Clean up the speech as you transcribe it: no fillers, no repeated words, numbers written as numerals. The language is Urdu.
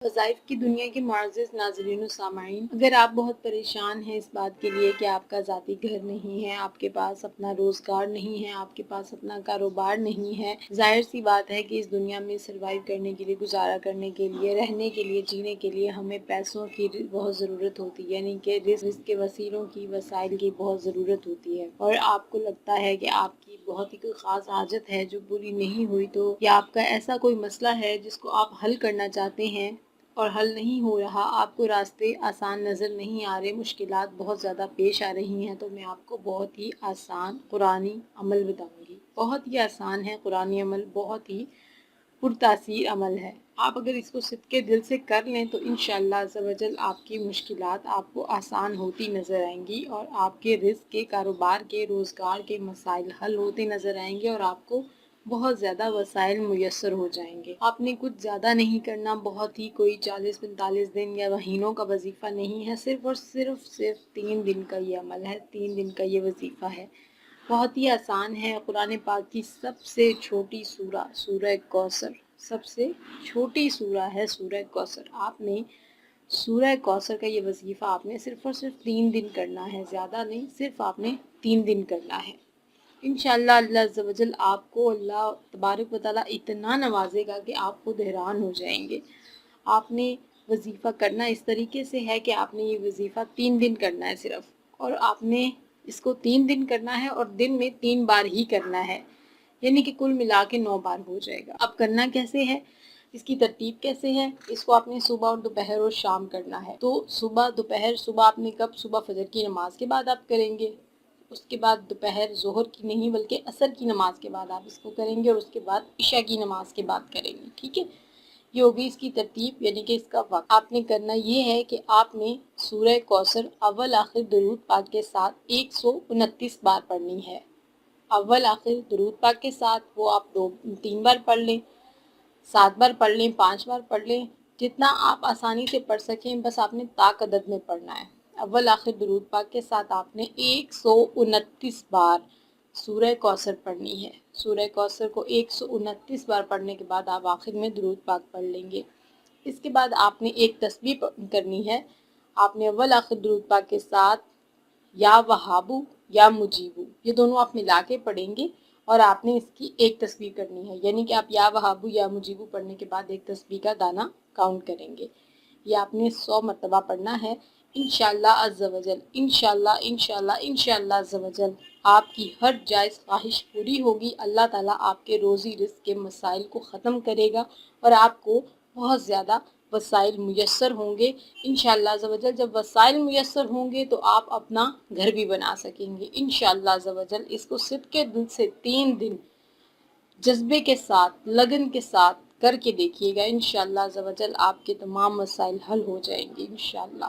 وظائف کی دنیا کے معزز ناظرین و سامعین، اگر آپ بہت پریشان ہیں اس بات کے لیے کہ آپ کا ذاتی گھر نہیں ہے، آپ کے پاس اپنا روزگار نہیں ہے، آپ کے پاس اپنا کاروبار نہیں ہے، ظاہر سی بات ہے کہ اس دنیا میں سروائیو کرنے کے لیے، گزارا کرنے کے لیے، رہنے کے لیے، جینے کے لیے ہمیں پیسوں کی بہت ضرورت ہوتی ہے، یعنی کہ رزق کے وسیلوں کی، وسائل کی بہت ضرورت ہوتی ہے، اور آپ کو لگتا ہے کہ آپ کی بہت ہی کوئی خاص حاجت ہے جو پوری نہیں ہوئی، تو یا آپ کا ایسا کوئی مسئلہ ہے جس کو آپ حل کرنا چاہتے ہیں اور حل نہیں ہو رہا، آپ کو راستے آسان نظر نہیں آ رہے، مشکلات بہت زیادہ پیش آ رہی ہیں، تو میں آپ کو بہت ہی آسان قرآنی عمل بتاؤں گی۔ بہت ہی آسان ہے قرآنی عمل، بہت ہی پرتاثیر عمل ہے۔ آپ اگر اس کو صدقے دل سے کر لیں تو انشاءاللہ عز و جل آپ کی مشکلات آپ کو آسان ہوتی نظر آئیں گی، اور آپ کے رزق کے، کاروبار کے، روزگار کے مسائل حل ہوتے نظر آئیں گے، اور آپ کو بہت زیادہ وسائل میسر ہو جائیں گے۔ آپ نے کچھ زیادہ نہیں کرنا، بہت ہی کوئی 40-45 دن یا مہینوں کا وظیفہ نہیں ہے، صرف اور صرف 3 دن کا یہ عمل ہے، 3 دن کا یہ وظیفہ ہے۔ بہت ہی آسان ہے۔ قرآن پاک کی سب سے چھوٹی سورہ، سورہ کوثر، سب سے چھوٹی سورہ ہے سورہ کوثر۔ آپ نے سورہ کوثر کا یہ وظیفہ آپ نے صرف اور صرف 3 دن کرنا ہے، زیادہ نہیں، صرف آپ نے 3 دن کرنا ہے۔ انشاءاللہ اللہ عز و جل آپ کو اللہ تبارک و تعالیٰ اتنا نوازے گا کہ آپ خود حیران ہو جائیں گے۔ آپ نے وظیفہ کرنا اس طریقے سے ہے کہ آپ نے یہ وظیفہ 3 دن کرنا ہے صرف، اور آپ نے اس کو 3 دن کرنا ہے اور دن میں 3 بار ہی کرنا ہے، یعنی کہ کل ملا کے 9 بار ہو جائے گا۔ اب کرنا کیسے ہے، اس کی ترتیب کیسے ہے؟ اس کو آپ نے صبح اور دوپہر اور شام کرنا ہے۔ تو صبح، دوپہر، صبح آپ نے کب؟ صبح فجر کی نماز کے بعد آپ کریں گے، اس کے بعد دوپہر ظہر کی نہیں بلکہ عصر کی نماز کے بعد آپ اس کو کریں گے، اور اس کے بعد عشاء کی نماز کے بعد کریں گے، ٹھیک ہے؟ یہ ہوگی اس کی ترتیب، یعنی کہ اس کا وقت۔ آپ نے کرنا یہ ہے کہ آپ نے سورہ کوثر اول آخر درود پاک کے ساتھ 129 بار پڑھنی ہے۔ اول آخر درود پاک کے ساتھ وہ آپ 3 بار پڑھ لیں، 7 بار پڑھ لیں، 5 بار پڑھ لیں، جتنا آپ آسانی سے پڑھ سکیں، بس آپ نے طاق عدد میں پڑھنا ہے۔ اول آخر درود پاک کے ساتھ آپ نے 129 بار سورہ کوثر پڑھنی ہے۔ سورہ کوثر کو 129 بار پڑھنے کے بعد آپ آخر میں درود پاک پڑھ لیں گے۔ اس کے بعد آپ نے ایک تسبیح کرنی ہے۔ آپ نے اول آخر درود پاک کے ساتھ یا وہابو یا مجیبو، یہ دونوں آپ ملا کے پڑھیں گے، اور آپ نے اس کی ایک تسبیح کرنی ہے، یعنی کہ آپ یا وہابو یا مجیبو پڑھنے کے بعد ایک تسبیح کا دانہ کاؤنٹ کریں گے۔ یہ آپ نے 100 مرتبہ پڑھنا ہے۔ انشاءاللہ عز و جل، انشاءاللہ انشاءاللہ انشاءاللہ عز و جل آپ کی ہر جائز خواہش پوری ہوگی۔ اللہ تعالیٰ آپ کے روزی رزق کے مسائل کو ختم کرے گا، اور آپ کو بہت زیادہ وسائل میسر ہوں گے۔ انشاءاللہ عز و جل جب وسائل میسر ہوں گے تو آپ اپنا گھر بھی بنا سکیں گے انشاءاللہ عز و جل۔ اس کو صدقے دل سے 3 دن جذبے کے ساتھ، لگن کے ساتھ کر کے دیکھیے گا، انشاءاللہ عز و جل آپ کے تمام مسائل حل ہو جائیں گے انشاءاللہ۔